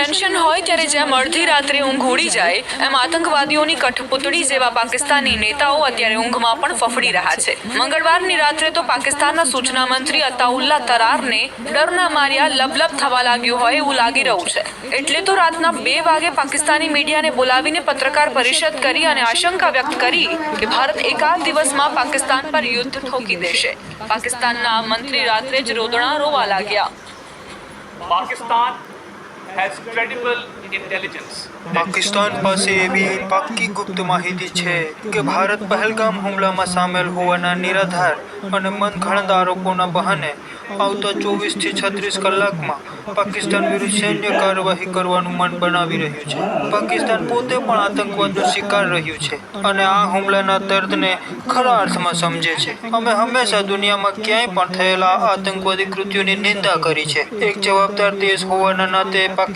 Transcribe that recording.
Tension હોય ત્યારે જેમ અડધી રાત્રે ઊંઘ ઉડી જાય એમ આતંકવાદીઓની કઠપૂતળી જેવા પાકિસ્તાની નેતાઓ અત્યારે ઊંઘમાં પણ ફફડી રહ્યા છે. મંગળવારની રાત્રે તો પાકિસ્તાનના સૂચના મંત્રી અતાઉલ્લા તરારને ડરના માર્યા લબલબ થવા લાગ્યું હોય એવું લાગી રહ્યું છે. એટલે તો રાતના 2 વાગે પાકિસ્તાની મીડિયાને બોલાવીને પત્રકાર પરિષદ કરી અને આશંકા વ્યક્ત કરી કે ભારત એકાદ દિવસમાં પાકિસ્તાન પર યુદ્ધ ઠોકી દેશે. પાકિસ્તાનના મંત્રી રાત્રે જ રોદણા રોવા લાગ્યા. Pakistan has credible intelligence. Pakistan પાસે એવી પાક્કી ગુપ્ત માહિતી છે કે ભારત પહેલગામ હુમલામાં સામેલ હોવાના નિરાધાર અને મનઘડંત આરોપોના બહાને આવતા 24 થી 36 કલાકમાં પાકિસ્તાન વિરુદ્ધ સૈન્ય કાર્યવાહી કરવાનું મન બનાવી રહ્યું છે. પાકિસ્તાન પોતે પણ આતંકવાદનો શિકાર રહ્યું છે અને આ હુમલાના દર્દને ખરા અર્થમાં સમજે છે. અમે હંમેશા દુનિયામાં ક્યાંય પણ થયેલા આતંકવાદી કૃત્યોની નિંદા કરી છે. એક જવાબદાર દેશ હોવાના નાતે પાકિસ્તાન